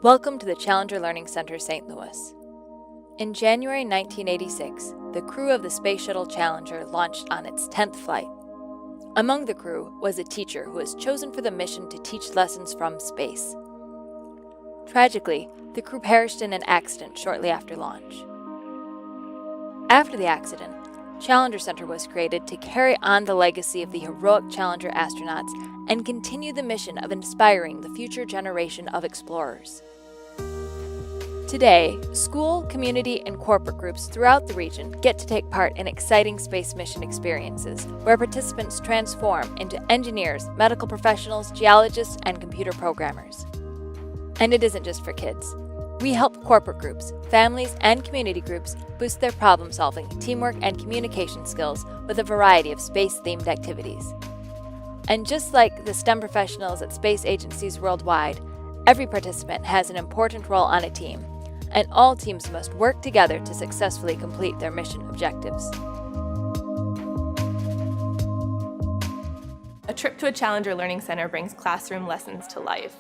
Welcome to the Challenger Learning Center, St. Louis. In January 1986, the crew of the Space Shuttle Challenger launched on its 10th flight. Among the crew was a teacher who was chosen for the mission to teach lessons from space. Tragically, the crew perished in an accident shortly after launch. After the accident, Challenger Center was created to carry on the legacy of the heroic Challenger astronauts and continue the mission of inspiring the future generation of explorers. Today, school, community, and corporate groups throughout the region get to take part in exciting space mission experiences where participants transform into engineers, medical professionals, geologists, and computer programmers. And it isn't just for kids. We help corporate groups, families, and community groups boost their problem-solving, teamwork, and communication skills with a variety of space-themed activities. And just like the STEM professionals at space agencies worldwide, every participant has an important role on a team, and all teams must work together to successfully complete their mission objectives. A trip to a Challenger Learning Center brings classroom lessons to life.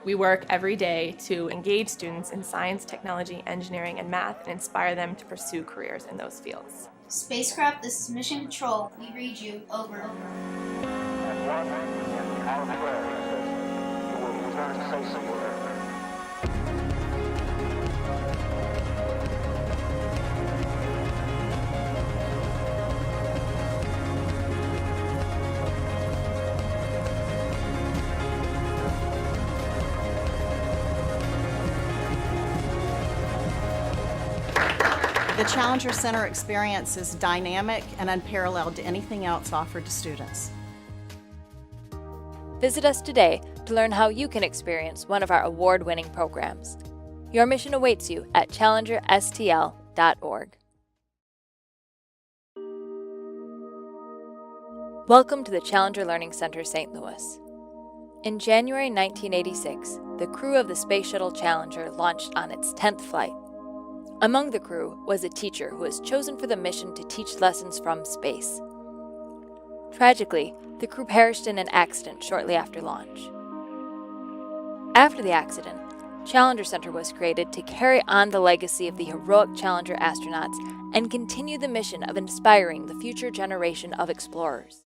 We work every day to engage students in science, technology, engineering, and math and inspire them to pursue careers in those fields. Spacecraft, this is Mission Control. We read you. Over. The Challenger Center experience is dynamic and unparalleled to anything else offered to students. Visit us today to learn how you can experience one of our award-winning programs. Your mission awaits you at challengerstl.org. Welcome to the Challenger Learning Center, St. Louis. In January 1986, the crew of the Space Shuttle Challenger launched on its 10th flight. Among the crew was a teacher who was chosen for the mission to teach lessons from space. Tragically, the crew perished in an accident shortly after launch. After the accident, Challenger Center was created to carry on the legacy of the heroic Challenger astronauts and continue the mission of inspiring the future generation of explorers.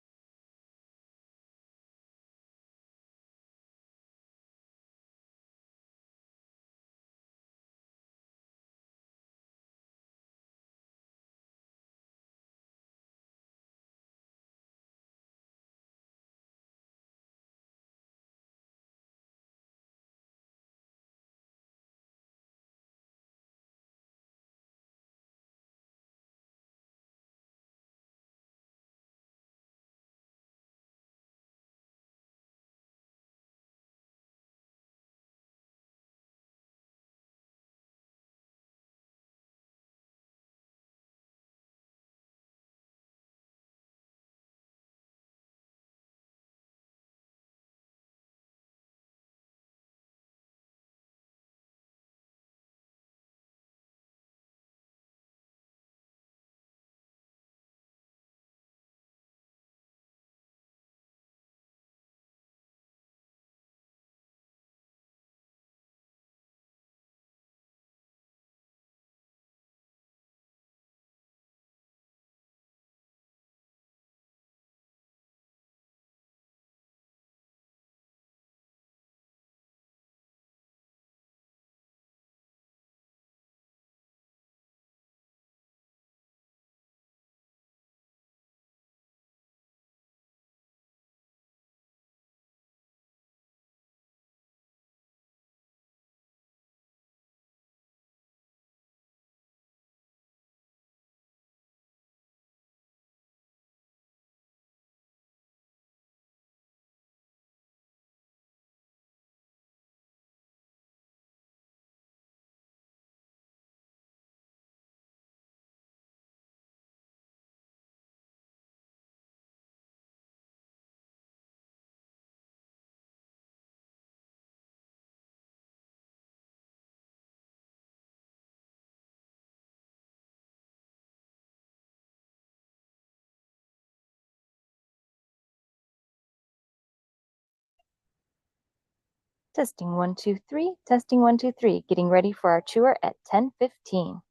Testing 1, 2, 3. Testing 1, 2, 3. Getting ready for our tour at 10:15.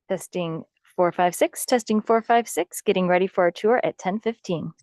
Testing 456. Testing 456. Getting ready for our tour at 10:15.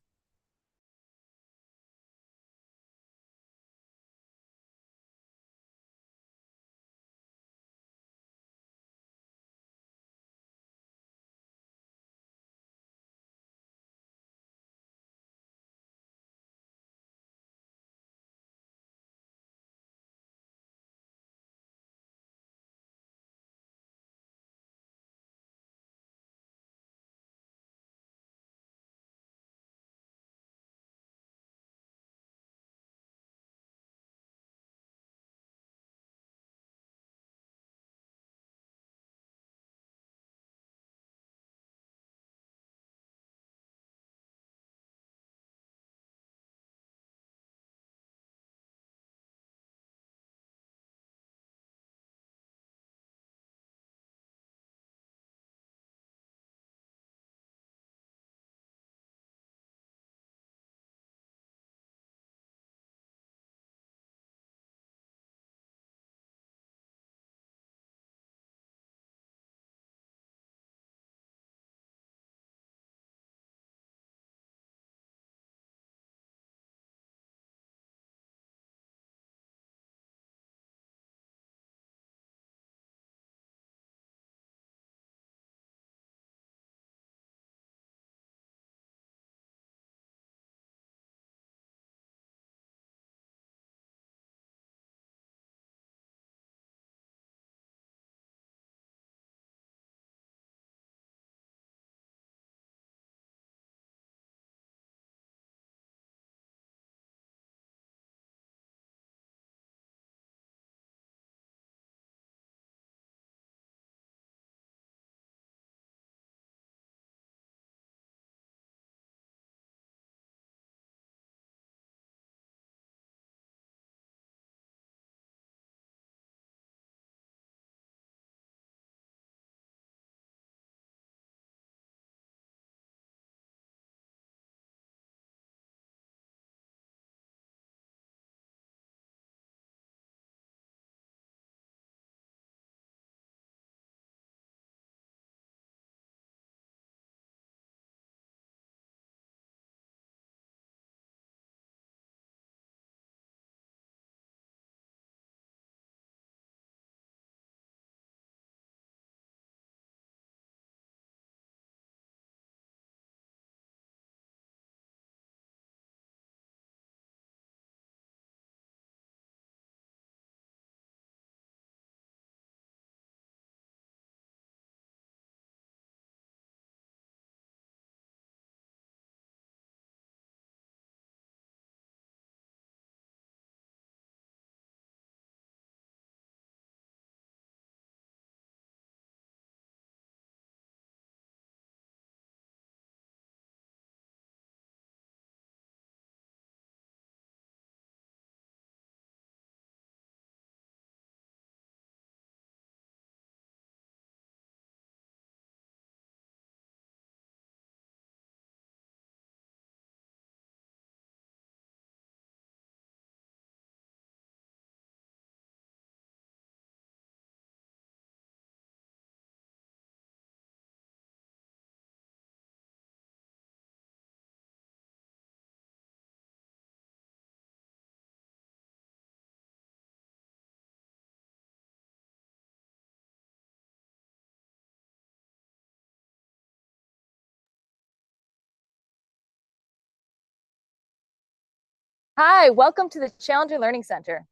Hi, welcome to the Challenger Learning Center.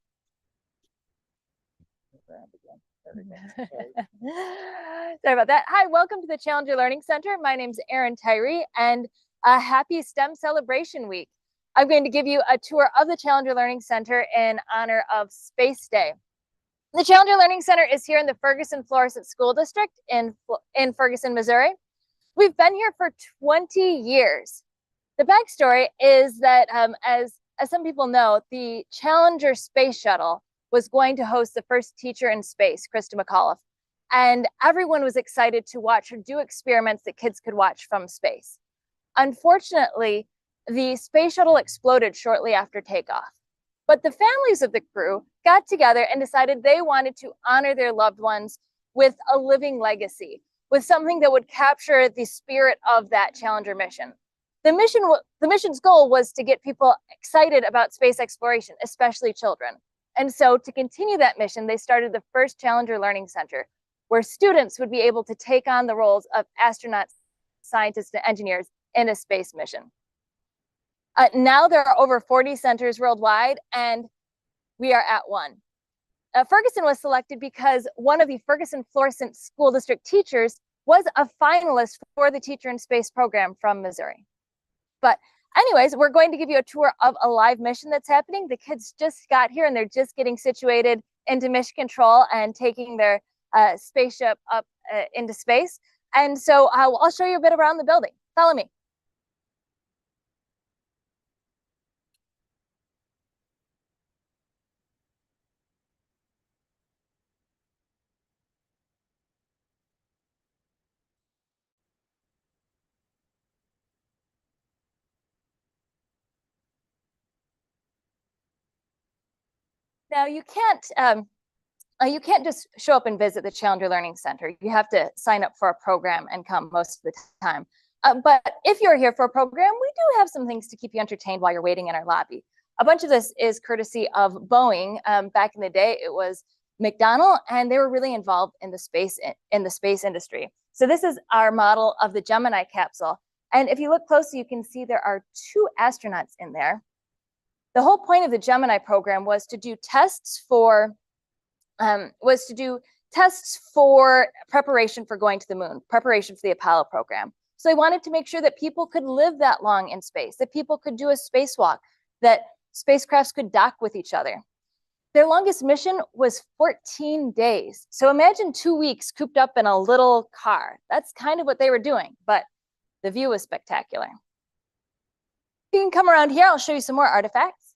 Sorry about that. Hi, welcome to the Challenger Learning Center. My name's Erin Tyree, and a happy STEM Celebration Week. I'm going to give you a tour of the Challenger Learning Center in honor of Space Day. The Challenger Learning Center is here in the Ferguson-Florissant School District in Ferguson, Missouri. We've been here for 20 years. The backstory is that, as some people know, the Challenger Space Shuttle was going to host the first teacher in space, Krista McAuliffe, and everyone was excited to watch her do experiments that kids could watch from space. Unfortunately, the space shuttle exploded shortly after takeoff, but the families of the crew got together and decided they wanted to honor their loved ones with a living legacy, with something that would capture the spirit of that Challenger mission. The mission's goal was to get people excited about space exploration, especially children. And so to continue that mission, they started the first Challenger Learning Center, where students would be able to take on the roles of astronauts, scientists, and engineers in a space mission. Now there are over 40 centers worldwide, and we are at one. Ferguson was selected because one of the Ferguson-Florissant School District teachers was a finalist for the Teacher in Space program from Missouri. But anyways, we're going to give you a tour of a live mission that's happening. The kids just got here and they're just getting situated into mission control and taking their spaceship up into space. And so I'll show you a bit around the building. Follow me. Now you can't just show up and visit the Challenger Learning Center. You have to sign up for a program and come most of the time. But if you're here for a program, we do have some things to keep you entertained while you're waiting in our lobby. A bunch of this is courtesy of Boeing. Back in the day, it was McDonnell, and they were really involved in the space industry. So this is our model of the Gemini capsule. And if you look closely, you can see there are 2 astronauts in there. The whole point of the Gemini program was to do tests for preparation for going to the moon, preparation for the Apollo program. So they wanted to make sure that people could live that long in space, that people could do a spacewalk, that spacecrafts could dock with each other. Their longest mission was 14 days. So imagine 2 weeks cooped up in a little car. That's kind of what they were doing, but the view was spectacular. You can come around here, I'll show you some more artifacts.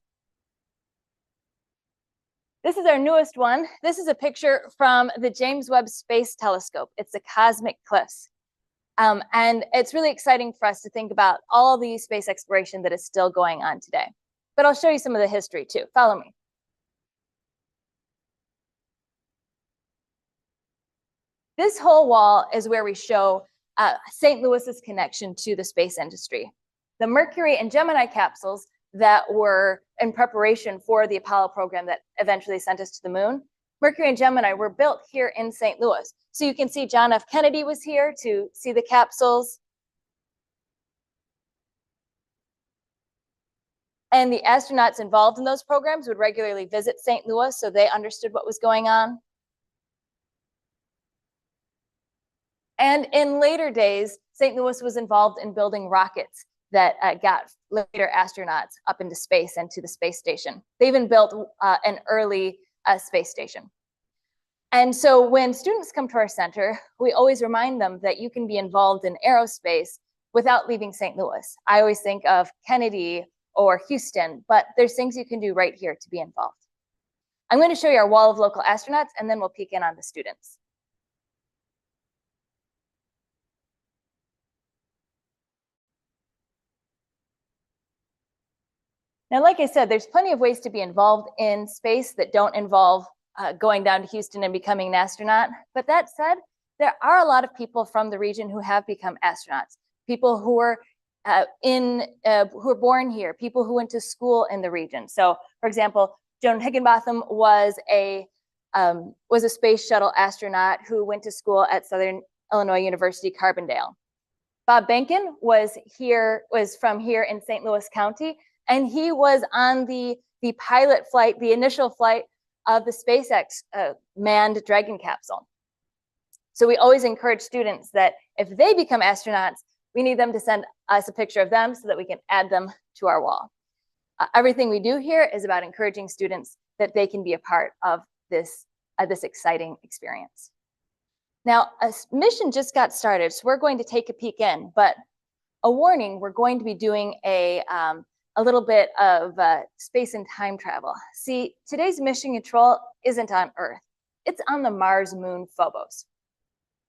This is our newest one. This is a picture from the James Webb Space Telescope. It's the Cosmic Cliffs. And it's really exciting for us to think about all the space exploration that is still going on today. But I'll show you some of the history too. Follow me. This whole wall is where we show St. Louis's connection to the space industry. The Mercury and Gemini capsules that were in preparation for the Apollo program that eventually sent us to the moon, Mercury and Gemini were built here in St. Louis. So you can see John F. Kennedy was here to see the capsules. And the astronauts involved in those programs would regularly visit St. Louis, so they understood what was going on. And in later days, St. Louis was involved in building rockets that got later astronauts up into space and to the space station. They even built an early space station. And so when students come to our center, we always remind them that you can be involved in aerospace without leaving St. Louis. I always think of Kennedy or Houston, but there's things you can do right here to be involved. I'm going to show you our wall of local astronauts, and then we'll peek in on the students. Now, like I said, there's plenty of ways to be involved in space that don't involve going down to Houston and becoming an astronaut. But that said, there are a lot of people from the region who have become astronauts, people who were born here, people who went to school in the region. So, for example, Joan Higginbotham was a space shuttle astronaut who went to school at Southern Illinois University, Carbondale. Bob Behnken was from here in St. Louis County, and he was on the pilot flight, the initial flight of the SpaceX manned Dragon capsule. So we always encourage students that if they become astronauts, we need them to send us a picture of them so that we can add them to our wall. Everything we do here is about encouraging students that they can be a part of this exciting experience. Now, a mission just got started, so we're going to take a peek in, but a warning, we're going to be doing a little bit of space and time travel. See, today's mission control isn't on Earth. It's on the Mars moon Phobos.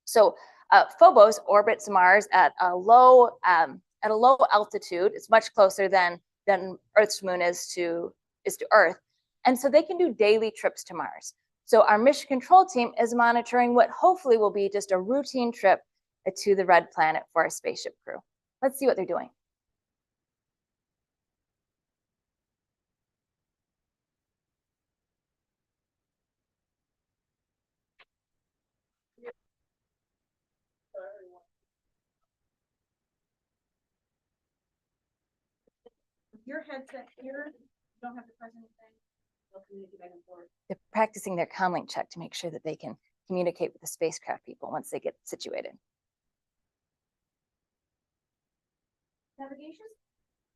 So Phobos orbits Mars at a low altitude. It's much closer than Earth's moon is to Earth. And so they can do daily trips to Mars. So our mission control team is monitoring what hopefully will be just a routine trip to the red planet for our spaceship crew. Let's see what they're doing. Your headset here, you don't have to press anything. They'll communicate back and forth. They're practicing their comlink check to make sure that they can communicate with the spacecraft people once they get situated. Navigation,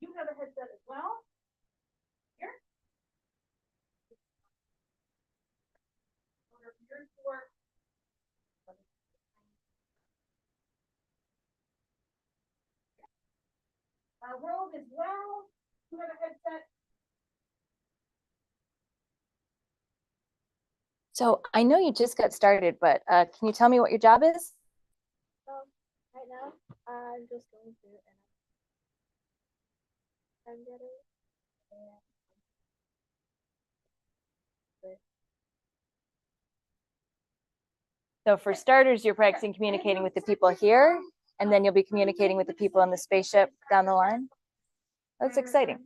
you have a headset as well. Here. Over here for world as well. You have a headset. So I know you just got started, but can you tell me what your job is? Right now, I'm just going through and I'm getting So for starters, you're practicing communicating with the people here, and then you'll be communicating with the people in the spaceship down the line. That's exciting.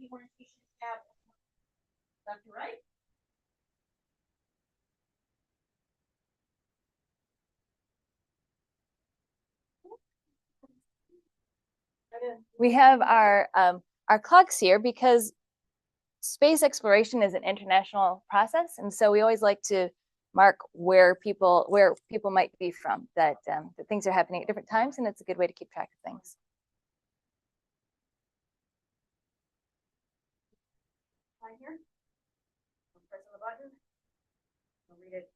Left to right. We have our clocks here because space exploration is an international process, and so we always like to mark where people might be from, that things are happening at different times, and it's a good way to keep track of things. Right here. Press on the button. I'll read it.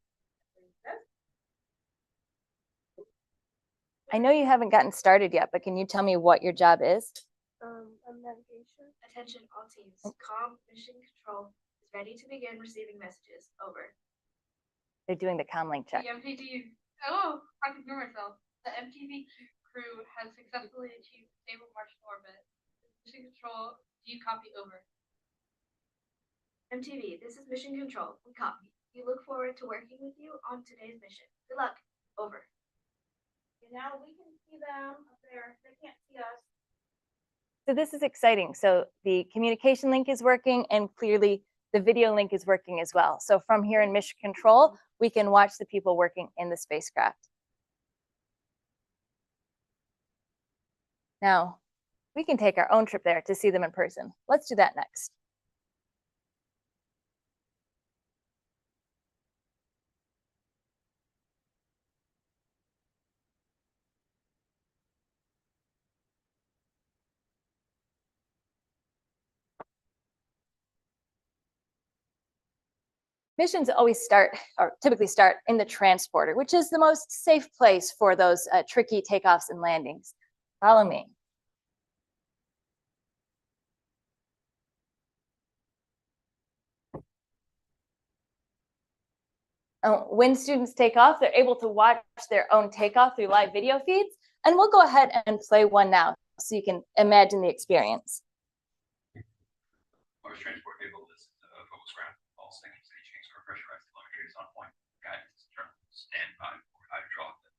I know you haven't gotten started yet, but can you tell me what your job is? navigation. Attention all teams. Comm mission control is ready to begin receiving messages. Over. They're doing the comlink check. The MTV. Oh, I can hear myself. The MTV crew has successfully achieved stable Martian orbit. Mission control. Do you copy? Over. MTV, this is mission control. We copy. We look forward to working with you on today's mission. Good luck. Over. And now we can see them up there. They can't see us. So this is exciting. So the communication link is working, and clearly the video link is working as well. So from here in mission control, we can watch the people working in the spacecraft. Now, we can take our own trip there to see them in person. Let's do that next. Missions always start, or typically start, in the transporter, which is the most safe place for those tricky takeoffs and landings. Follow me. When students take off, they're able to watch their own takeoff through live video feeds, and we'll go ahead and play one now so you can imagine the experience. Mars transport vehicle, this is a focus ground. All sinking stage tanks are pressurized. Telemetry is on point. Guidance is terminal. Stand by for hydraulic lift.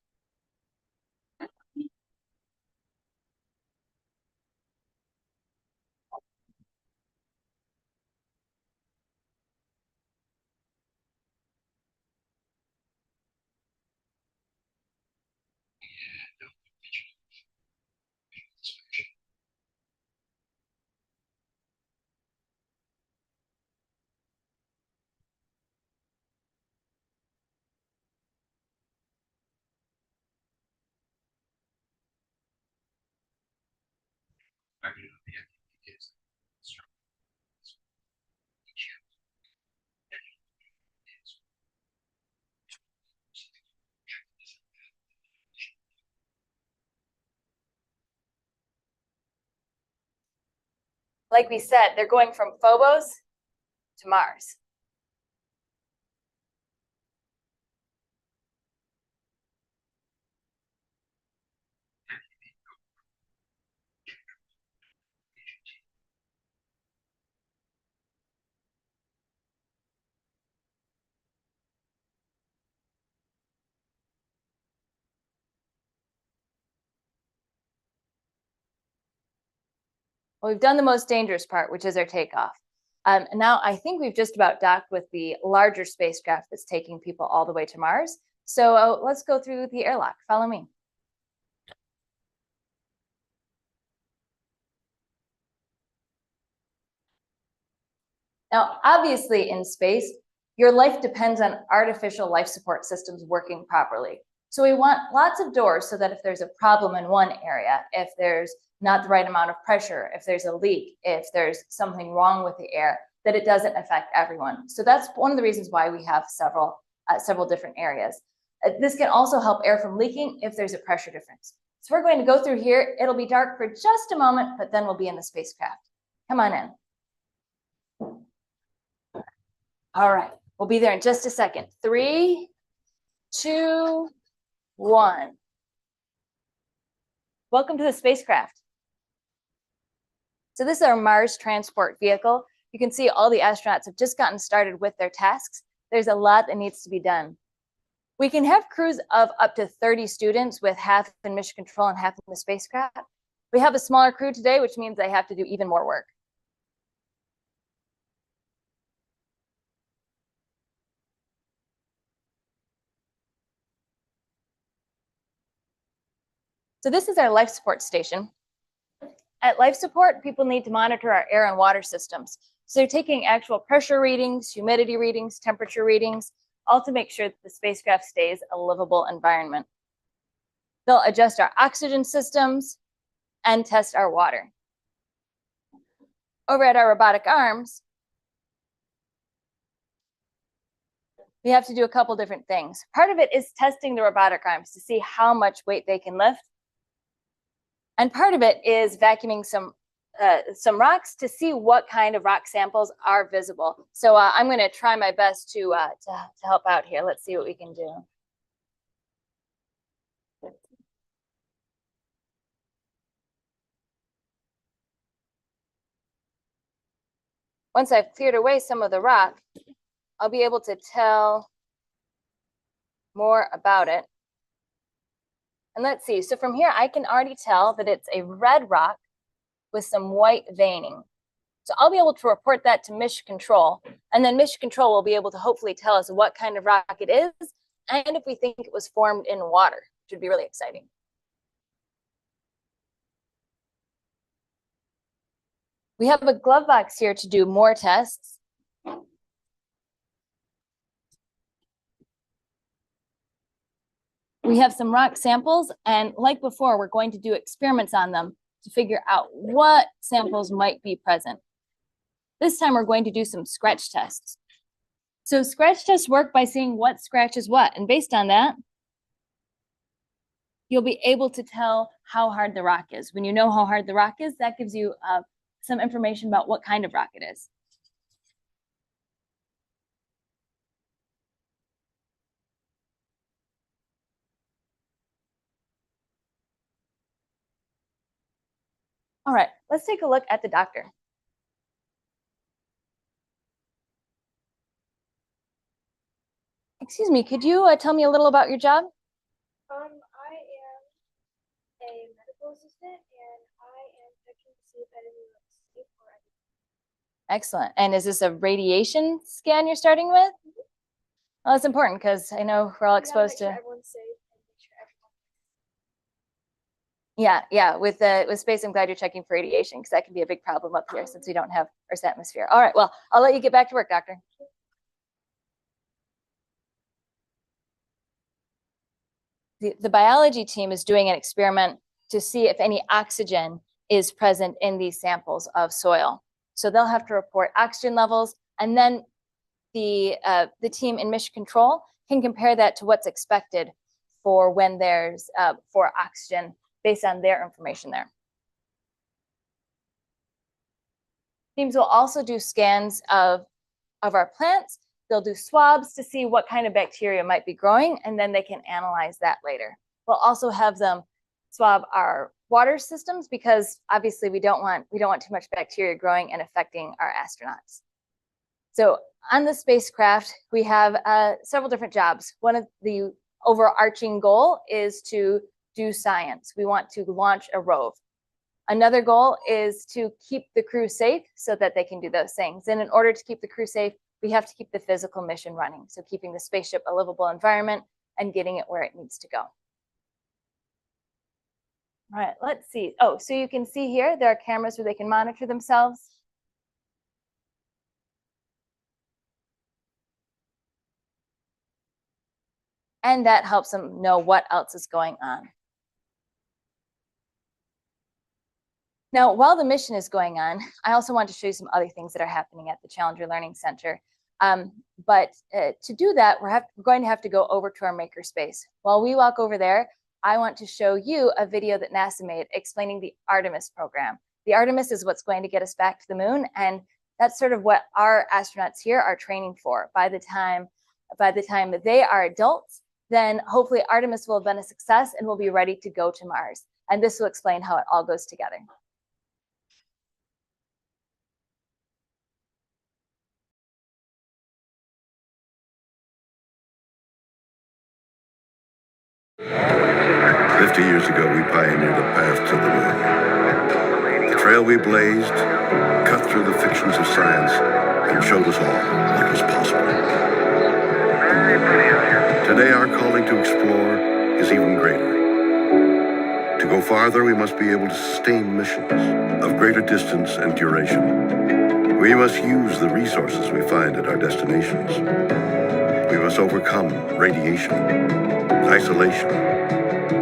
like we said, they're going from Phobos to Mars. Well, we've done the most dangerous part, which is our takeoff. And now I think we've just about docked with the larger spacecraft that's taking people all the way to Mars. So let's go through the airlock. Follow me. Now, obviously in space, your life depends on artificial life support systems working properly. So we want lots of doors so that if there's a problem in one area, if there's not the right amount of pressure, if there's a leak, if there's something wrong with the air, that it doesn't affect everyone. So that's one of the reasons why we have several different areas. This can also help air from leaking if there's a pressure difference. So we're going to go through here. It'll be dark for just a moment, but then we'll be in the spacecraft. Come on in. All right, we'll be there in just a second. 3, 2, 1. Welcome to the spacecraft. So this is our Mars transport vehicle. You can see all the astronauts have just gotten started with their tasks. There's a lot that needs to be done. We can have crews of up to 30 students with half in mission control and half in the spacecraft. We have a smaller crew today, which means they have to do even more work. So this is our life support station. At life support, people need to monitor our air and water systems. So they're taking actual pressure readings, humidity readings, temperature readings, all to make sure that the spacecraft stays a livable environment. They'll adjust our oxygen systems and test our water. Over at our robotic arms, we have to do a couple different things. Part of it is testing the robotic arms to see how much weight they can lift. And part of it is vacuuming some rocks to see what kind of rock samples are visible. So I'm going to try my best to help out here. Let's see what we can do. Once I've cleared away some of the rock, I'll be able to tell more about it. And let's see, so from here, I can already tell that it's a red rock with some white veining. So I'll be able to report that to mission control, and then mission control will be able to hopefully tell us what kind of rock it is, and if we think it was formed in water, which would be really exciting. We have a glove box here to do more tests. We have some rock samples, and like before, we're going to do experiments on them to figure out what samples might be present. This time we're going to do some scratch tests. So scratch tests work by seeing what scratches what, and based on that, you'll be able to tell how hard the rock is. When you know how hard the rock is, that gives you some information about what kind of rock it is. All right, let's take a look at the doctor. Excuse me, could you tell me a little about your job? I am a medical assistant, and I am checking to see if anyone is safe or anything. Excellent. And is this a radiation scan you're starting with? Well, that's important because I know we're all exposed to. Everyone's safe and make sure everyone. Yeah. With space, I'm glad you're checking for radiation because that can be a big problem up here since we don't have Earth's atmosphere. All right, well, I'll let you get back to work, doctor. The biology team is doing an experiment to see if any oxygen is present in these samples of soil. So they'll have to report oxygen levels, and then the team in mission control can compare that to what's expected for when there's for oxygen based on their information there. Teams will also do scans of our plants. They'll do swabs to see what kind of bacteria might be growing, and then they can analyze that later. We'll also have them swab our water systems because obviously we don't want too much bacteria growing and affecting our astronauts. So on the spacecraft, we have several different jobs. One of the overarching goal is to do science. We want to launch a rover. Another goal is to keep the crew safe so that they can do those things. And in order to keep the crew safe, we have to keep the physical mission running. So keeping the spaceship a livable environment and getting it where it needs to go. All right, let's see. Oh, so you can see here, there are cameras where they can monitor themselves. And that helps them know what else is going on. Now, while the mission is going on, I also want to show you some other things that are happening at the Challenger Learning Center. But to do that, we're going to have to go over to our makerspace. While we walk over there, I want to show you a video that NASA made explaining the Artemis program. The Artemis is what's going to get us back to the moon, and that's sort of what our astronauts here are training for. By the time that they are adults, then hopefully Artemis will have been a success and we'll be ready to go to Mars. And this will explain how it all goes together. Years ago, we pioneered a path to the moon. The trail we blazed cut through the fictions of science and showed us all what was possible. Today, our calling to explore is even greater. To go farther, we must be able to sustain missions of greater distance and duration. We must use the resources we find at our destinations. We must overcome radiation, isolation,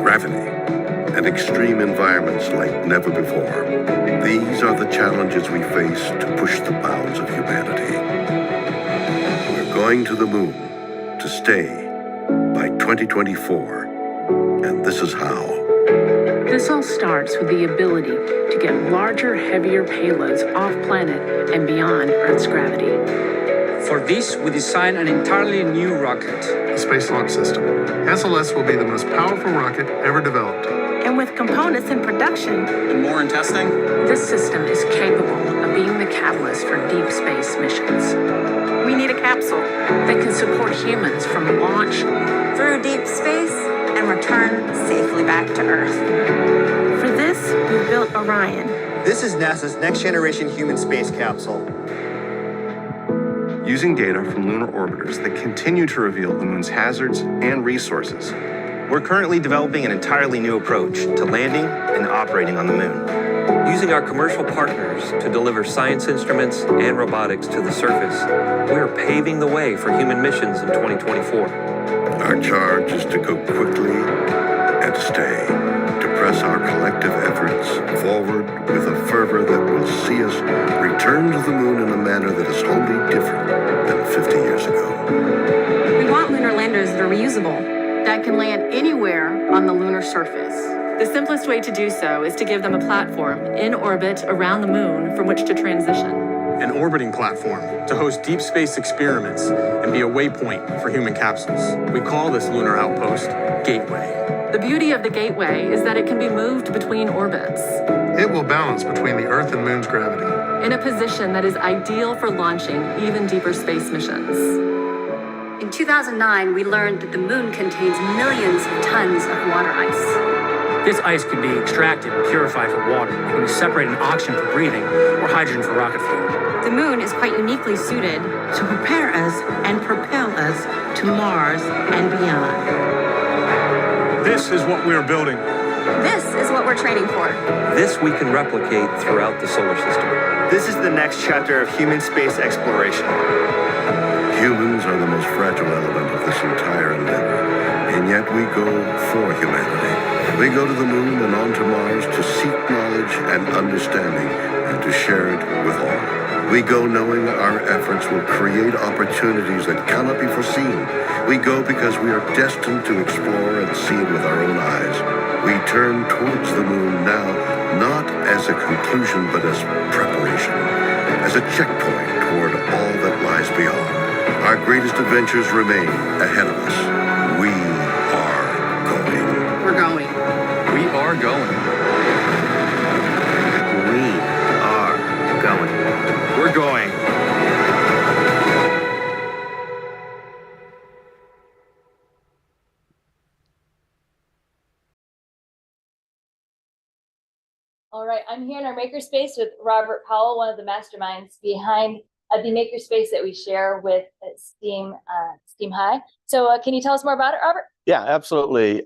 gravity, and extreme environments like never before. These are the challenges we face to push the bounds of humanity. We're going to the moon to stay by 2024, and this is how. This all starts with the ability to get larger, heavier payloads off planet and beyond Earth's gravity. For this, we designed an entirely new rocket. The Space Launch System. SLS will be the most powerful rocket ever developed. And with components in production and more in testing, this system is capable of being the catalyst for deep space missions. We need a capsule that can support humans from launch through deep space and return safely back to Earth. For this, we've built Orion. This is NASA's next generation human space capsule. Using data from lunar orbiters that continue to reveal the moon's hazards and resources. We're currently developing an entirely new approach to landing and operating on the moon. Using our commercial partners to deliver science instruments and robotics to the surface, we are paving the way for human missions in 2024. Our charge is to go quickly and stay, to press our collective efforts forward with a fervor that will see us return to the moon in a manner that is wholly different than 50 years ago. We want lunar landers that are reusable, that can land anywhere on the lunar surface. The simplest way to do so is to give them a platform in orbit around the moon from which to transition. An orbiting platform to host deep space experiments and be a waypoint for human capsules. We call this lunar outpost Gateway. The beauty of the Gateway is that it can be moved between orbits. It will balance between the Earth and Moon's gravity. In a position that is ideal for launching even deeper space missions. In 2009, we learned that the moon contains millions of tons of water ice. This ice can be extracted and purified for water. It can be separated in oxygen for breathing or hydrogen for rocket fuel. The moon is quite uniquely suited to prepare us and propel us to Mars and beyond. This is what we are building. This is what we're training for. This we can replicate throughout the solar system. This is the next chapter of human space exploration. Humans are the most fragile element of this entire endeavor, and yet we go for humanity. We go to the moon and on to Mars to seek knowledge and understanding and to share it with all. We go knowing our efforts will create opportunities that cannot be foreseen. We go because we are destined to explore and see it with our own eyes. We turn towards the moon now, not as a conclusion, but as preparation. as a checkpoint toward all that lies beyond. Our greatest adventures remain ahead of us. We are going. We're going. We are going. We are going. We're going. All right, I'm here in our makerspace with Robert Powell, one of the masterminds behind the makerspace that we share with STEAM High. So can you tell us more about it, Robert? Yeah, absolutely.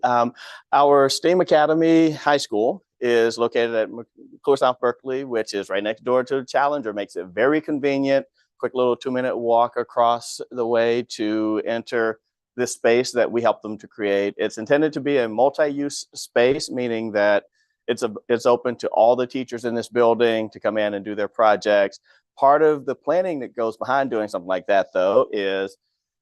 Our STEAM Academy High School is located at McClure South Berkeley, which is right next door to Challenger. Makes it very convenient. Quick little 2-minute walk across the way to enter this space that we help them to create. It's intended to be a multi-use space, meaning that it's open to all the teachers in this building to come in and do their projects. Part of the planning that goes behind doing something like that, though, is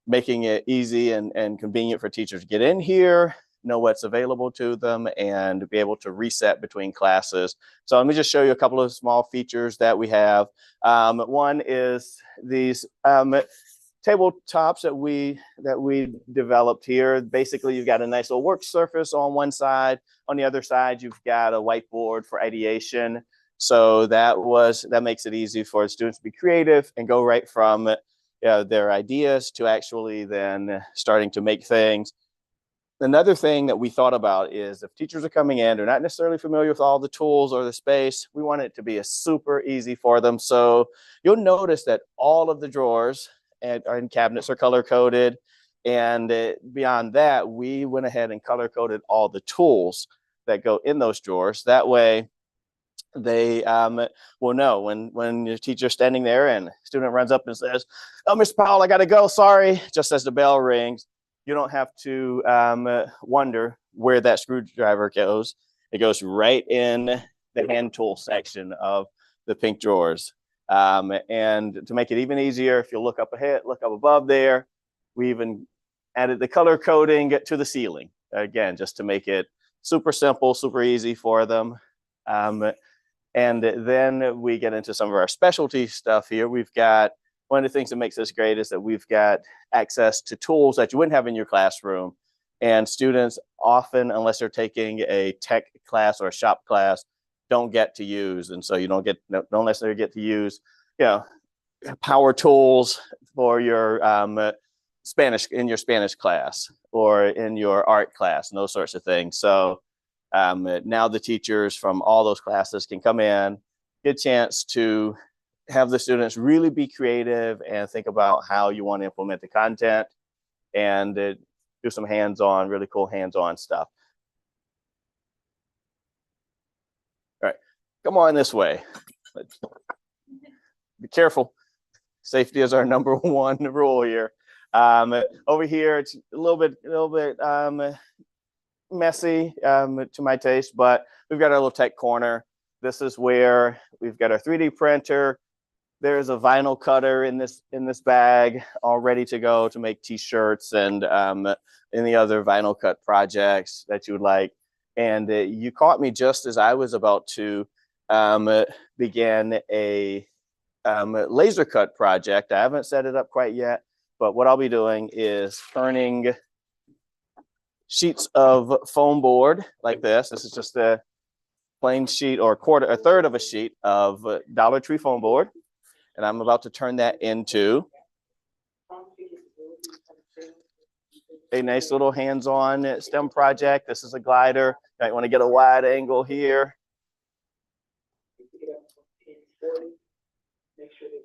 making it easy and convenient for teachers to get in here, know what's available to them, and be able to reset between classes. So let me just show you a couple of small features that we have. One is these tabletops that we developed here. Basically, you've got a nice little work surface on one side. On the other side, you've got a whiteboard for ideation. So that makes it easy for students to be creative and go right from their ideas to actually then starting to make things. Another thing that we thought about is if teachers are coming in, they're not necessarily familiar with all the tools or the space, we want it to be super easy for them. So you'll notice that all of the drawers and cabinets are color coded. And beyond that, we went ahead and color coded all the tools that go in those drawers. That way they will know when your teacher's standing there and a student runs up and says, "Oh, Mr. Powell, I got to go, sorry," just as the bell rings. You don't have to wonder where that screwdriver goes. It goes right in the hand tool section of the pink drawers. And to make it even easier, if you look up ahead, look up above there, we even added the color coding to the ceiling. Again, just to make it super simple, super easy for them. And then we get into some of our specialty stuff here. We've got, one of the things that makes this great is that we've got access to tools that you wouldn't have in your classroom. And students often, unless they're taking a tech class or a shop class, don't get to use. And so you don't necessarily get to use, power tools for your Spanish, in your Spanish class or in your art class and those sorts of things. So now the teachers from all those classes can come in, get a chance to have the students really be creative and think about how you want to implement the content and do some hands-on, really cool hands-on stuff. All right, come on this way. Be careful. Safety is our #1 rule here. Over here, it's a little bit messy to my taste, but we've got our little tech corner. This is where we've got our 3D printer. There's a vinyl cutter in this bag, all ready to go to make T-shirts and any other vinyl cut projects that you would like. And you caught me just as I was about to begin a laser cut project. I haven't set it up quite yet, but what I'll be doing is turning sheets of foam board like this. This is just a plain sheet or a third of a sheet of Dollar Tree foam board. And I'm about to turn that into a nice little hands-on STEM project. This is a glider. I want to get a wide angle here.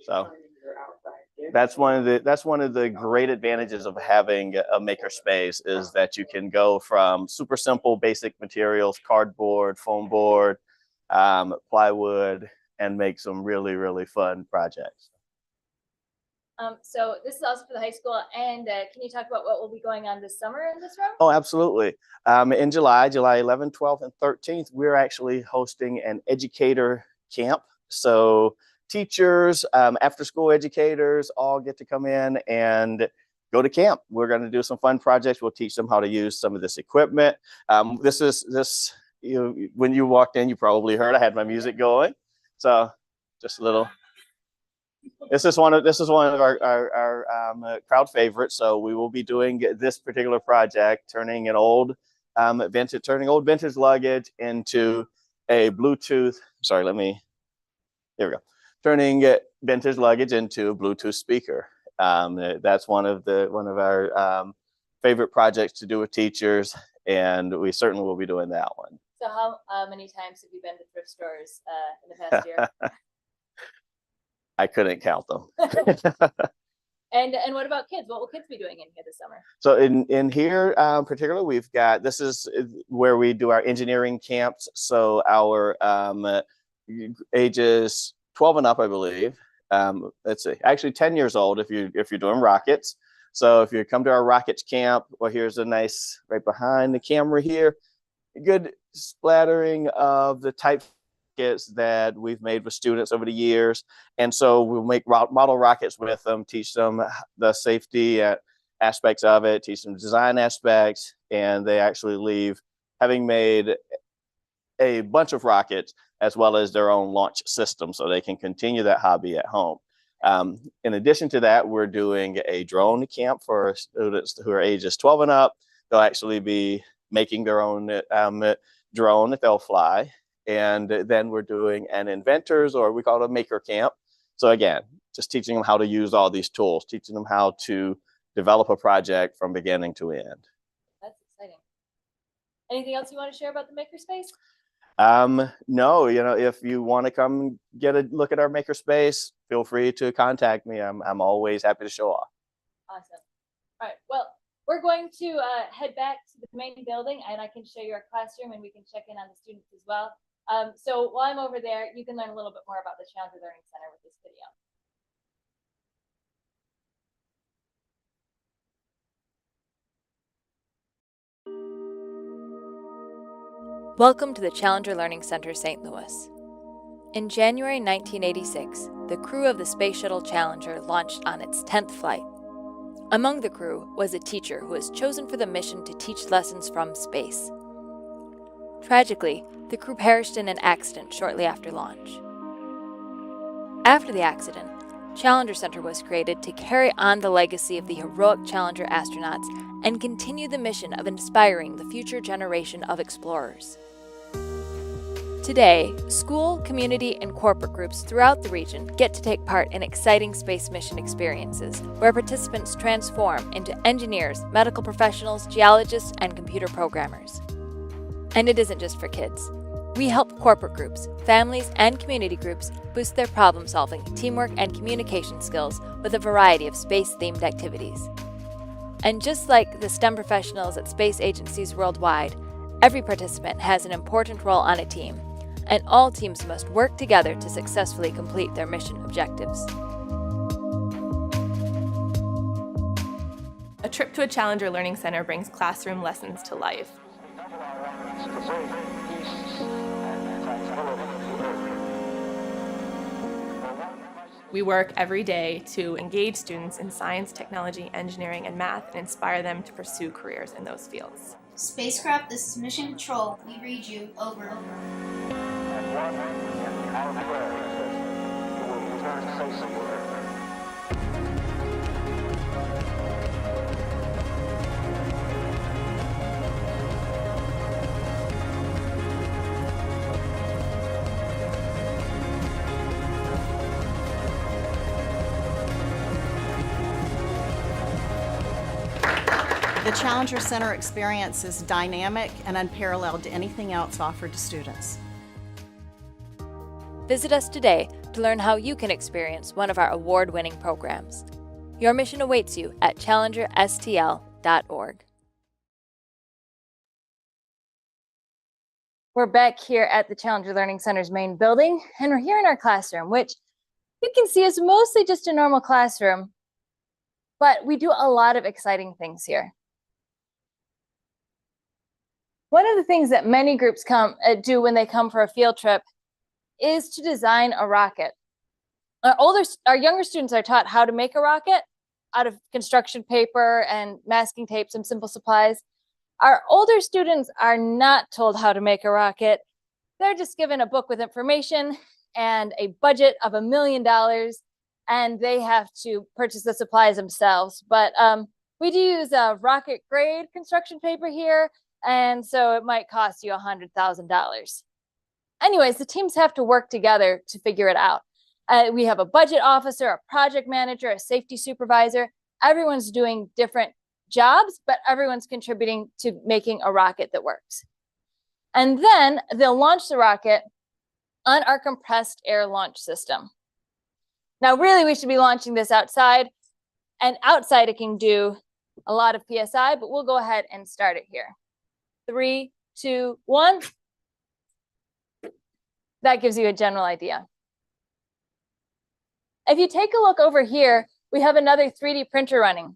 So that's one of the great advantages of having a makerspace is that you can go from super simple basic materials, cardboard, foam board, plywood, and make some really, really fun projects. So this is also for the high school, and can you talk about what will be going on this summer in this room? Oh, absolutely. In July 11th, 12th, and 13th, we're actually hosting an educator camp. So teachers, after-school educators all get to come in and go to camp. We're going to do some fun projects. We'll teach them how to use some of this equipment. When you walked in, you probably heard I had my music going. So just a little This is one of our crowd favorites. So we will be doing this particular project, turning old vintage luggage into a Bluetooth. Sorry, here we go. Turning vintage luggage into a Bluetooth speaker. That's one of our favorite projects to do with teachers, and we certainly will be doing that one. So how many times have you been to thrift stores in the past year? I couldn't count them. And what about kids? What will kids be doing in here this summer? So in here, particularly, we've got, this is where we do our engineering camps. So our ages 12 and up, I believe. Let's see, actually 10 years old if you're doing rockets. So if you come to our rockets camp, well, here's a nice, right behind the camera here, good splattering of the type kits that we've made with students over the years. And so we'll make model rockets with them, teach them the safety aspects of it, teach them design aspects, and they actually leave having made a bunch of rockets as well as their own launch system, so they can continue that hobby at home. In addition to that, we're doing a drone camp for students who are ages 12 and up. They'll actually be making their own drone that they'll fly. And then we're doing an inventors, or we call it a maker camp. So again, just teaching them how to use all these tools, teaching them how to develop a project from beginning to end. That's exciting. Anything else you want to share about the makerspace? No, if you want to come get a look at our makerspace, feel free to contact me. I'm always happy to show off. Awesome. All right. Well, we're going to head back to the main building, and I can show you our classroom, and we can check in on the students as well. So while I'm over there, you can learn a little bit more about the Challenger Learning Center with this video. Welcome to the Challenger Learning Center, St. Louis. In January 1986, the crew of the Space Shuttle Challenger launched on its 10th flight. Among the crew was a teacher who was chosen for the mission to teach lessons from space. Tragically, the crew perished in an accident shortly after launch. After the accident, Challenger Center was created to carry on the legacy of the heroic Challenger astronauts and continue the mission of inspiring the future generation of explorers. Today, school, community, and corporate groups throughout the region get to take part in exciting space mission experiences where participants transform into engineers, medical professionals, geologists, and computer programmers. And it isn't just for kids. We help corporate groups, families, and community groups boost their problem-solving, teamwork, and communication skills with a variety of space-themed activities. And just like the STEM professionals at space agencies worldwide, every participant has an important role on a team, and all teams must work together to successfully complete their mission objectives. A trip to a Challenger Learning Center brings classroom lessons to life. We work every day to engage students in science, technology, engineering, and math, and inspire them to pursue careers in those fields. Spacecraft, this is Mission Control. We read you. Over. The Challenger Center experience is dynamic and unparalleled to anything else offered to students. Visit us today to learn how you can experience one of our award-winning programs. Your mission awaits you at challengerstl.org. We're back here at the Challenger Learning Center's main building, and we're here in our classroom, which you can see is mostly just a normal classroom, but we do a lot of exciting things here. One of the things that many groups do when they come for a field trip is to design a rocket. Our younger students are taught how to make a rocket out of construction paper and masking tape, some simple supplies. Our older students are not told how to make a rocket. They're just given a book with information and a budget of $1 million, and they have to purchase the supplies themselves. But we do use a rocket grade construction paper here, and so it might cost you $100,000. Anyways, the teams have to work together to figure it out. We have a budget officer, a project manager, a safety supervisor. Everyone's doing different jobs, but everyone's contributing to making a rocket that works. And then they'll launch the rocket on our compressed air launch system. Now, really, we should be launching this outside, and outside it can do a lot of PSI, but we'll go ahead and start it here. 3, 2, 1. That gives you a general idea. If you take a look over here, we have another 3D printer running.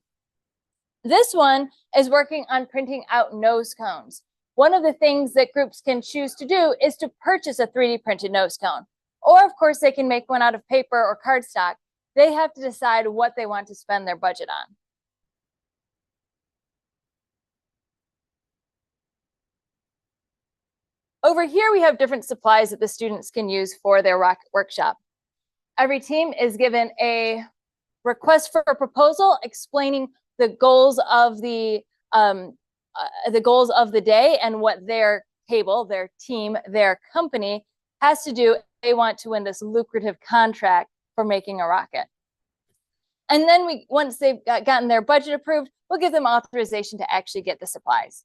This one is working on printing out nose cones. One of the things that groups can choose to do is to purchase a 3D printed nose cone. Or, of course, they can make one out of paper or cardstock. They have to decide what they want to spend their budget on. Over here, we have different supplies that the students can use for their rocket workshop. Every team is given a request for a proposal explaining the goals of the day and what their table, their team, their company has to do. They want to win this lucrative contract for making a rocket. And then once they've gotten their budget approved, we'll give them authorization to actually get the supplies.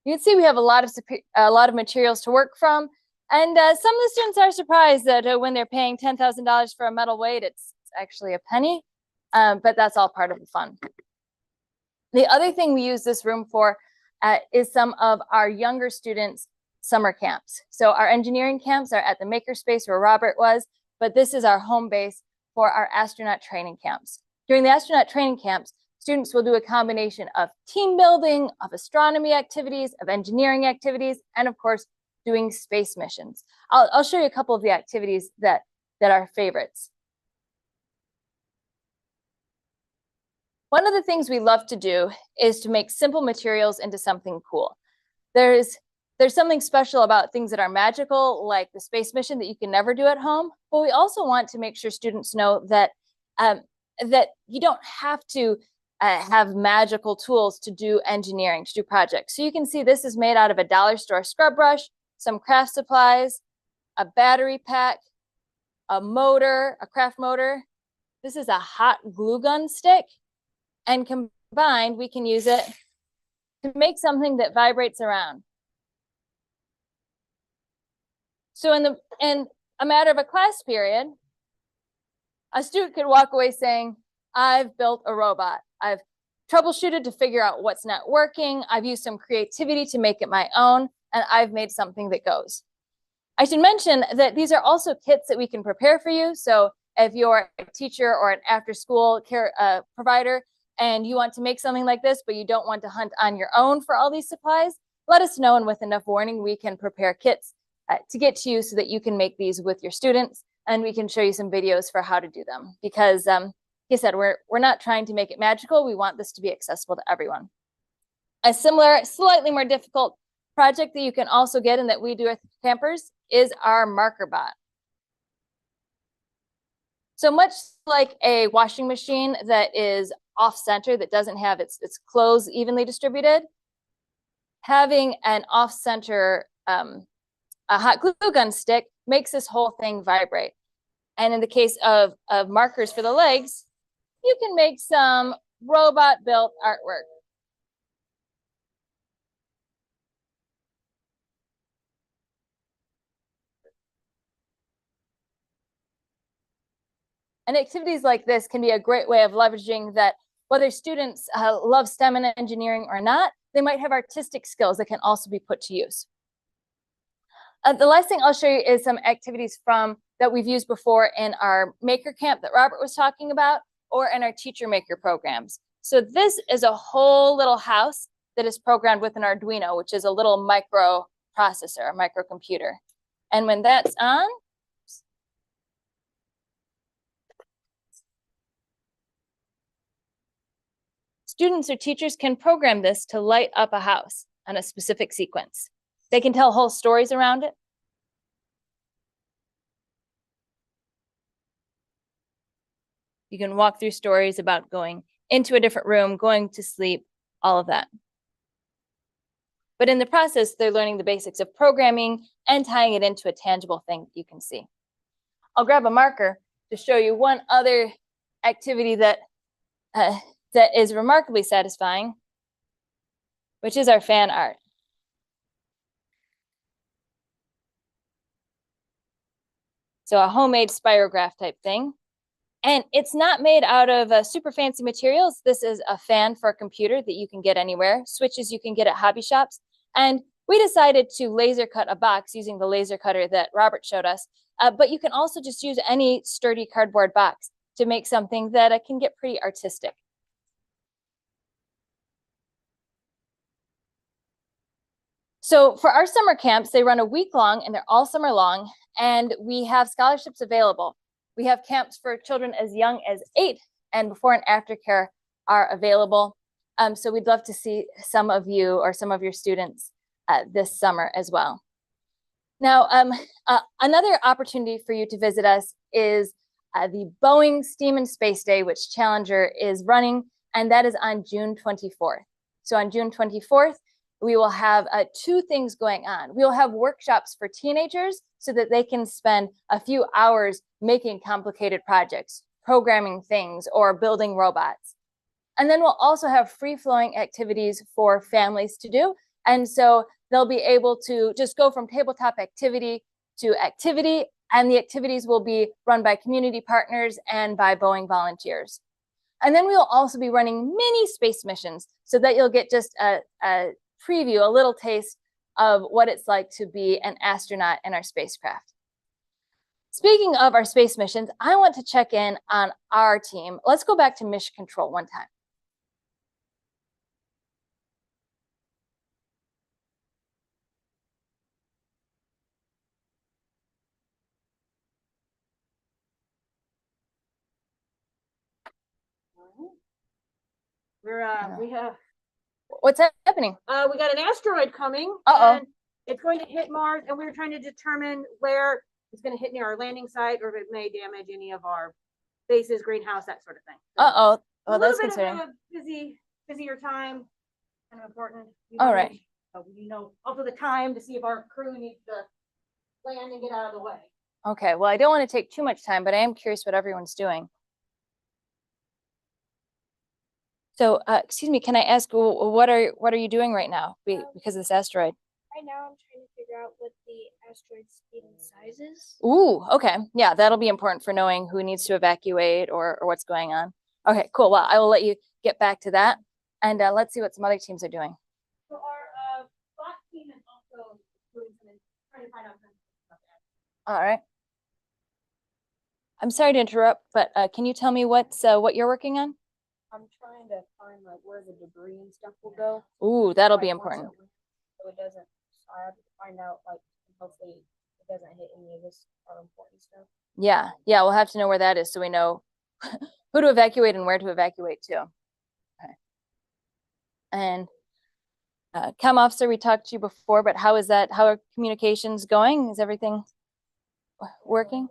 You can see we have a lot of materials to work from. And some of the students are surprised that when they're paying $10,000 for a metal weight, it's actually a penny, but that's all part of the fun. The other thing we use this room for is some of our younger students' summer camps. So our engineering camps are at the makerspace where Robert was, but this is our home base for our astronaut training camps. During the astronaut training camps, students will do a combination of team building, of astronomy activities, of engineering activities, and of course, doing space missions. I'll show you a couple of the activities that are favorites. One of the things we love to do is to make simple materials into something cool. There's something special about things that are magical, like the space mission that you can never do at home, but we also want to make sure students know that, that you don't have to have magical tools to do engineering, to do projects. So you can see this is made out of a dollar store scrub brush, some craft supplies, a battery pack, a motor, a craft motor. This is a hot glue gun stick, and combined we can use it to make something that vibrates around. So in a matter of a class period, a student could walk away saying, I've built a robot. I've troubleshooted to figure out what's not working. I've used some creativity to make it my own, and I've made something that goes. I should mention that these are also kits that we can prepare for you. So if you're a teacher or an after-school care provider and you want to make something like this, but you don't want to hunt on your own for all these supplies, let us know, and with enough warning, we can prepare kits to get to you so that you can make these with your students, and we can show you some videos for how to do them. Because, like I said, we're not trying to make it magical. We want this to be accessible to everyone. A similar, slightly more difficult project that you can also get and that we do at campers is our marker bot. So much like a washing machine that is off-center, that doesn't have its clothes evenly distributed, having an off-center a hot glue gun stick makes this whole thing vibrate. And in the case of markers for the legs, you can make some robot-built artwork. And activities like this can be a great way of leveraging that whether students love STEM and engineering or not, they might have artistic skills that can also be put to use. The last thing I'll show you is some activities that we've used before in our maker camp that Robert was talking about, or in our teacher maker programs. So this is a whole little house that is programmed with an Arduino, which is a little microprocessor, a microcomputer. And when that's on, students or teachers can program this to light up a house on a specific sequence. They can tell whole stories around it. You can walk through stories about going into a different room, going to sleep, all of that. But in the process, they're learning the basics of programming and tying it into a tangible thing you can see. I'll grab a marker to show you one other activity that is remarkably satisfying, which is our fan art. So a homemade spirograph type thing. And it's not made out of super fancy materials. This is a fan for a computer that you can get anywhere, switches you can get at hobby shops. And we decided to laser cut a box using the laser cutter that Robert showed us. But you can also just use any sturdy cardboard box to make something that can get pretty artistic. So for our summer camps, they run a week long and they're all summer long, and we have scholarships available. We have camps for children as young as 8, and before and after care are available. So we'd love to see some of you or some of your students this summer as well. Now, another opportunity for you to visit us is the Boeing STEAM and Space Day, which Challenger is running, and that is on June 24th. So on June 24th, we will have 2 things going on. We'll have workshops for teenagers so that they can spend a few hours making complicated projects, programming things, or building robots. And then we'll also have free-flowing activities for families to do. And so they'll be able to just go from tabletop activity to activity, and the activities will be run by community partners and by Boeing volunteers. And then we'll also be running mini space missions so that you'll get just a preview, a little taste of what it's like to be an astronaut in our spacecraft. Speaking of our space missions, I want to check in on our team. Let's go back to Mission Control one time. We have What's happening? we got an asteroid coming. Uh-oh. And it's going to hit Mars, and we're trying to determine where it's going to hit near our landing site, or if it may damage any of our bases, greenhouse, that sort of thing. So Uh-oh. Oh, a that's little bit concerning. of a busier time, kind of important. All right. Also the time to see if our crew needs to land and get out of the way. Okay, well, I don't want to take too much time, but I am curious what everyone's doing. So, excuse me, can I ask, what are you doing right now because of this asteroid? Right now, I'm trying to figure out what the asteroid's speed and size is. Ooh, okay. Yeah, that'll be important for knowing who needs to evacuate or what's going on. Okay, cool. Well, I will let you get back to that. And let's see what some other teams are doing. So our bot team is also doing some trying to find out some stuff. All right. I'm sorry to interrupt, but can you tell me what you're working on? I'm trying to find like where the debris and stuff will go. Ooh, that'll be important. So it doesn't. I have to find out, like, hopefully it doesn't hit any of this important stuff. Yeah, we'll have to know where that is so we know who to evacuate and where to evacuate to. Okay. And Chem officer, we talked to you before, but how is that? How are communications going? Is everything working?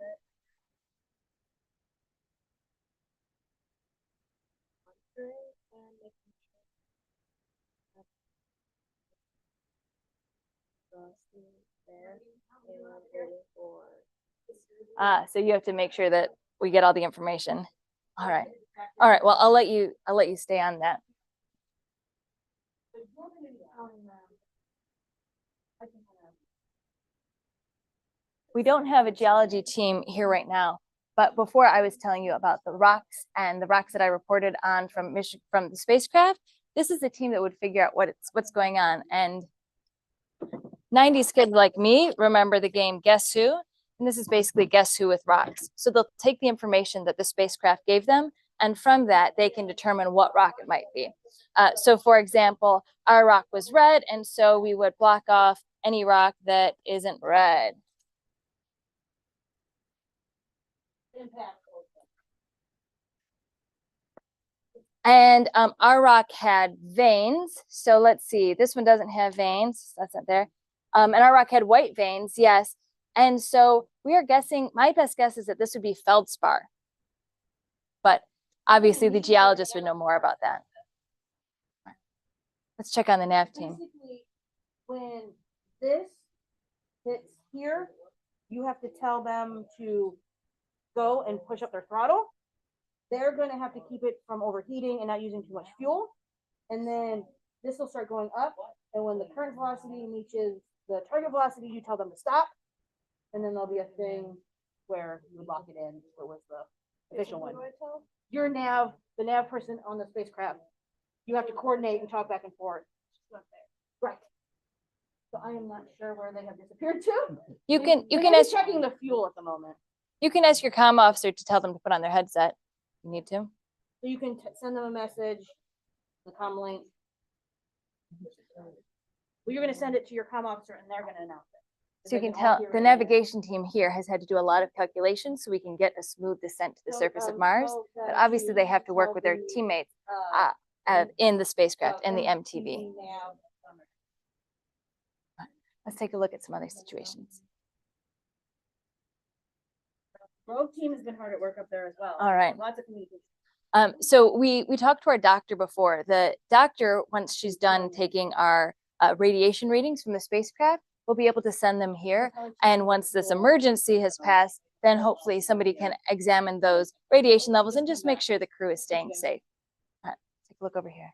So you have to make sure that we get all the information. All right. Well, I'll let you stay on that. We don't have a geology team here right now, but before I was telling you about the rocks and the rocks that I reported on from the spacecraft, this is the team that would figure out what's going on. And 90s kids like me remember the game Guess Who? And this is basically Guess Who with rocks. So they'll take the information that the spacecraft gave them, and from that, they can determine what rock it might be. So for example, our rock was red, and so we would block off any rock that isn't red. And our rock had veins. So let's see, this one doesn't have veins. That's not there. And our rock had white veins, yes. And so we are guessing, my best guess is that this would be feldspar. But Obviously, the geologist would know more about that. Let's check on the nav team. Basically, when this hits here, you have to tell them to go and push up their throttle. They're going to have to keep it from overheating and not using too much fuel. And then this will start going up. And when the current velocity reaches the target velocity, you tell them to stop. And then there'll be a thing where you would lock it in. What was the official one? Your nav, the nav person on the spacecraft, you have to coordinate and talk back and forth. Right. So I am not sure where they have disappeared to. You can ask checking the fuel at the moment. You can ask your comm officer to tell them to put on their headset. You need to. So you can send them a message, the comm link. Well, you're going to send it to your comm officer, and they're going to announce it. So you can tell the navigation team here has had to do a lot of calculations so we can get a smooth descent to the surface of Mars. But obviously they have to work with their teammates in the spacecraft and the MTV. Let's take a look at some other situations. Rogue team has been hard at work up there as well. All right. Lots of communication. So we talked to our doctor before. The doctor, once she's done taking our radiation readings from the spacecraft, we'll be able to send them here. And once this emergency has passed, then hopefully somebody can examine those radiation levels and just make sure the crew is staying safe. All right, take a look over here.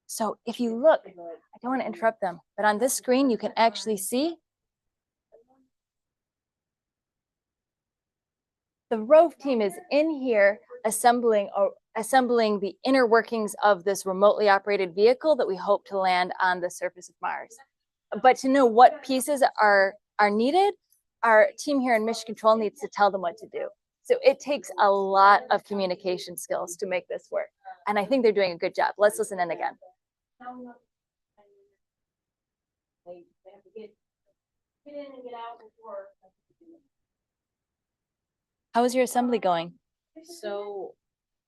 So if you look, I don't want to interrupt them, but on this screen, you can actually see the Rove team is in here assembling the inner workings of this remotely operated vehicle that we hope to land on the surface of Mars. But to know what pieces are needed, our team here in Mission Control needs to tell them what to do. So it takes a lot of communication skills to make this work. And I think they're doing a good job. Let's listen in again. They have to get in and get out before. How is your assembly going? So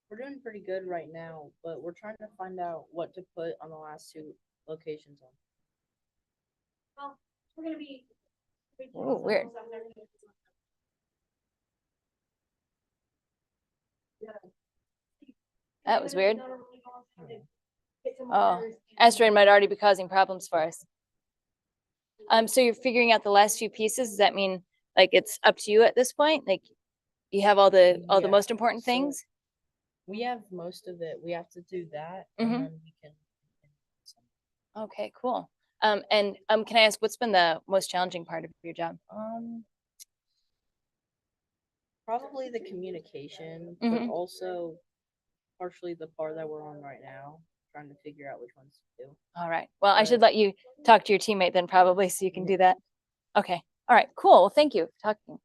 we're doing pretty good right now, but we're trying to find out what to put on the last two locations on. Well, we're going to be. Oh, weird. That was weird. Oh, asteroid might already be causing problems for us. So you're figuring out the last few pieces. Does that mean like it's up to you at this point? Like you have all the most important things? We have most of it. We have to do that, and then we can. Okay, cool. And can I ask what's been the most challenging part of your job? Probably the communication, but also partially the part that we're on right now, trying to figure out which ones to do. All right. Well, I should let you talk to your teammate then probably so you can do that. Okay. All right, cool. Well, thank you for talking.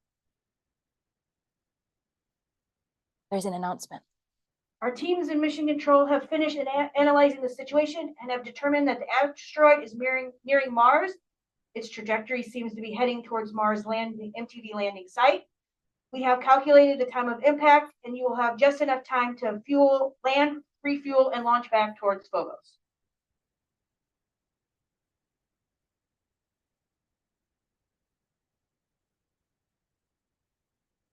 There's an announcement. Our teams in Mission Control have finished analyzing the situation and have determined that the asteroid is nearing Mars. Its trajectory seems to be heading towards Mars MTV landing site. We have calculated the time of impact, and you will have just enough time to land, refuel, and launch back towards Phobos.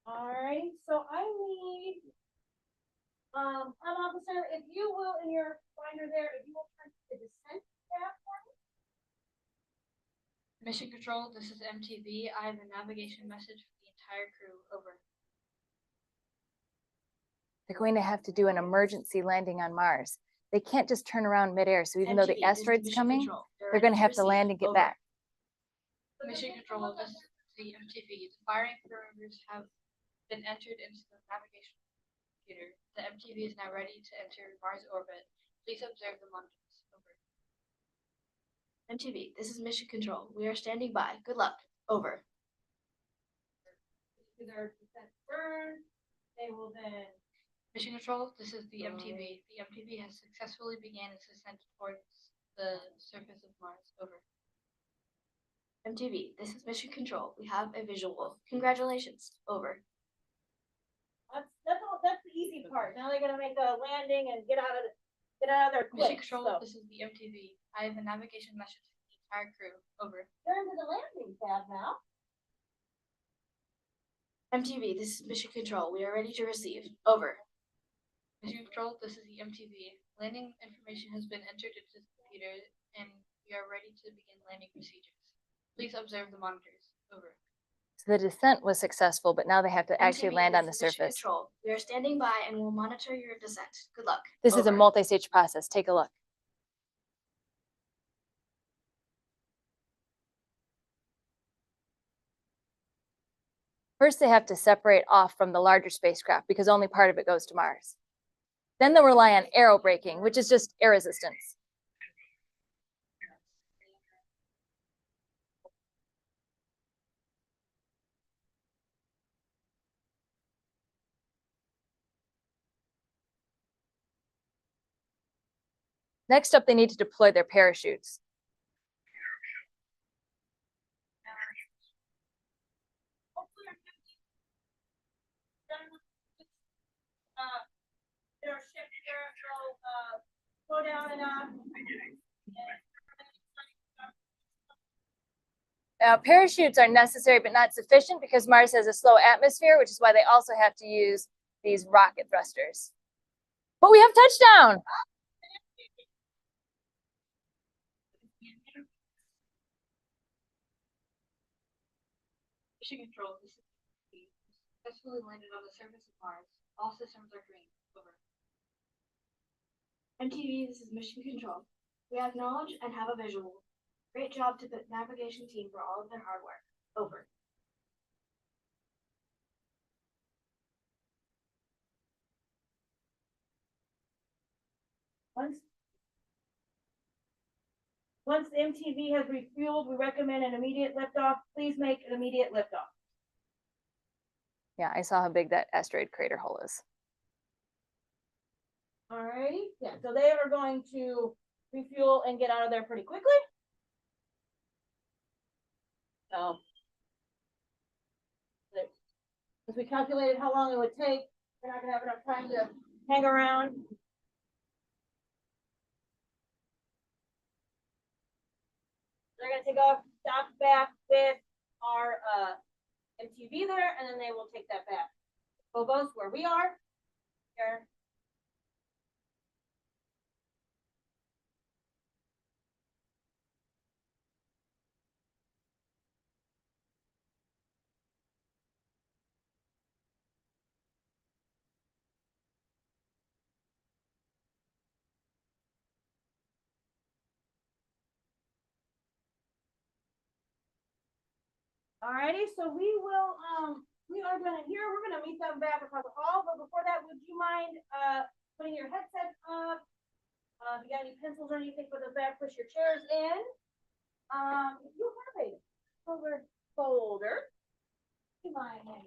All right, so I need an officer, if you will, in your binder there, if you will turn to the descent tab for me. Mission Control, this is MTV. I have a navigation message for the entire crew. Over. They're going to have to do an emergency landing on Mars. They can't just turn around midair. So even though the asteroid's coming, they're going to have to land and get back. Mission Control, this is the MTV. The firing parameters have been entered into the navigation computer. The MTV is now ready to enter Mars orbit. Please observe the launches. Over. MTV, this is Mission Control. We are standing by. Good luck. Over. Their descent burn. They will then. Mission Control, this is the MTV. The MTV has successfully began its ascent towards the surface of Mars. Over. MTV, this is Mission Control. We have a visual. Congratulations. Over. That's the easy part. Now they're gonna make a landing and get out of their Mission quick. Control, this is the MTV. I have a navigation message for the entire crew. Over. Turn to the landing pad now. MTV, this is Mission Control. We are ready to receive. Over. Mission Control, this is the MTV. Landing information has been entered into the computer, and we are ready to begin landing procedures. Please observe the monitors. Over. So the descent was successful, but now they have to actually MTV, land on the this is Mission surface. Control. We are standing by and will monitor your descent. Good luck. This is a Over. multi-stage process. Take a look. First, they have to separate off from the larger spacecraft because only part of it goes to Mars. Then they'll rely on aerobraking, which is just air resistance. Next up, they need to deploy their parachutes. Slow down enough. Now, parachutes are necessary but not sufficient because Mars has a slow atmosphere, which is why they also have to use these rocket thrusters. But we have touchdown! Mission Control, this is MTV. Successfully landed on the surface of Mars. All systems are green. Over. MTV, this is Mission Control. We acknowledge and have a visual. Great job to the navigation team for all of their hard work. Over. Once the MTV has refueled, we recommend an immediate liftoff. Please make an immediate liftoff. Yeah, I saw how big that asteroid crater hole is. All righty. Yeah, so they are going to refuel and get out of there pretty quickly. So, as we calculated how long it would take, we're not going to have enough time to hang around. They're going to take off, dock back with our MTV there, and then they will take that back. Phobos, where we are, here. Alrighty, so we are gonna we're gonna meet them back across the hall, but before that, would you mind putting your headsets up? If you got any pencils or anything, put those back, push your chairs in. If you have a silver folder, you mind hanging.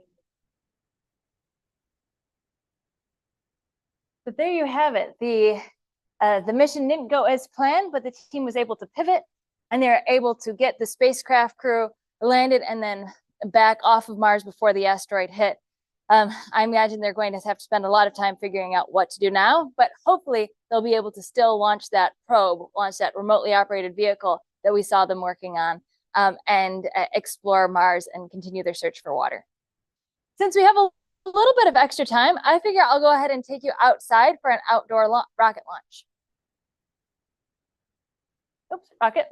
But there you have it. The mission didn't go as planned, but the team was able to pivot and they were able to get the spacecraft crew landed and then back off of Mars before the asteroid hit. I imagine they're going to have to spend a lot of time figuring out what to do now, but hopefully they'll be able to still launch that probe, launch that remotely operated vehicle that we saw them working on, and explore Mars and continue their search for water. Since we have a little bit of extra time, I figure I'll go ahead and take you outside for an outdoor rocket launch. Oops, rocket.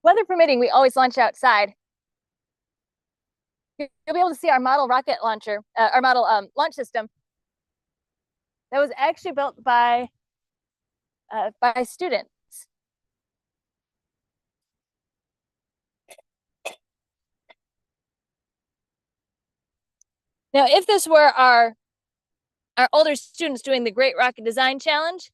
Weather permitting, we always launch outside. You'll be able to see our model rocket launcher, our model launch system that was actually built by students. Now, if this were our older students doing the Great Rocket Design Challenge,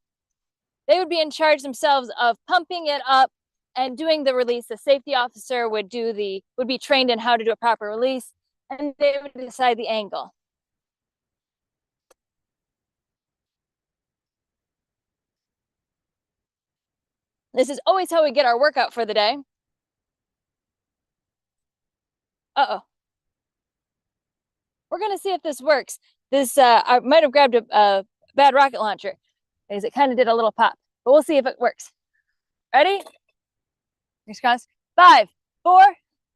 they would be in charge themselves of pumping it up and doing the release. The safety officer would be trained in how to do a proper release, and they would decide the angle. This is always how we get our workout for the day. Uh-oh. We're gonna see if this works. This, I might have grabbed a bad rocket launcher, because it kind of did a little pop, but we'll see if it works. Ready? Fingers crossed. 5, 4,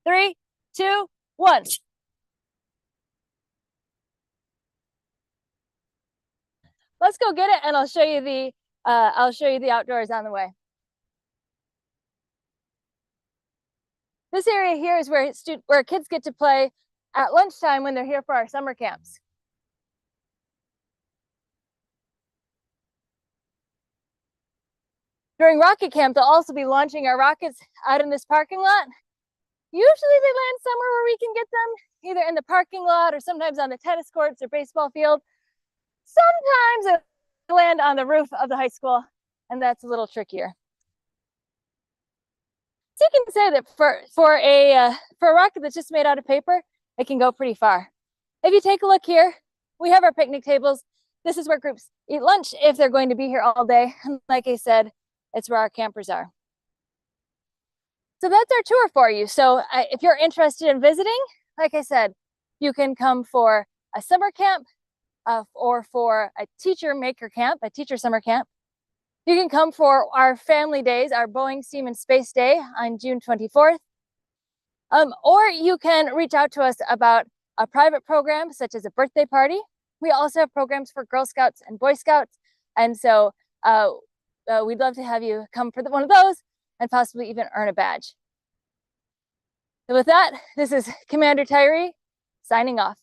3, 2, 1. Let's go get it, and I'll show you the outdoors on the way. This area here is where kids get to play at lunchtime when they're here for our summer camps. During rocket camp, they'll also be launching our rockets out in this parking lot. Usually they land somewhere where we can get them, either in the parking lot or sometimes on the tennis courts or baseball field. Sometimes they land on the roof of the high school, and that's a little trickier. So you can say that for a rocket that's just made out of paper, it can go pretty far. If you take a look here, we have our picnic tables. This is where groups eat lunch if they're going to be here all day. And like I said, it's where our campers are. So that's our tour for you. So if you're interested in visiting, like I said, you can come for a summer camp or for a teacher maker camp, a teacher summer camp. You can come for our family days, our Boeing STEAM and Space Day on June 24th. Or you can reach out to us about a private program such as a birthday party. We also have programs for Girl Scouts and Boy Scouts. And so we'd love to have you come for one of those and possibly even earn a badge. So with that, this is Commander Tyree signing off.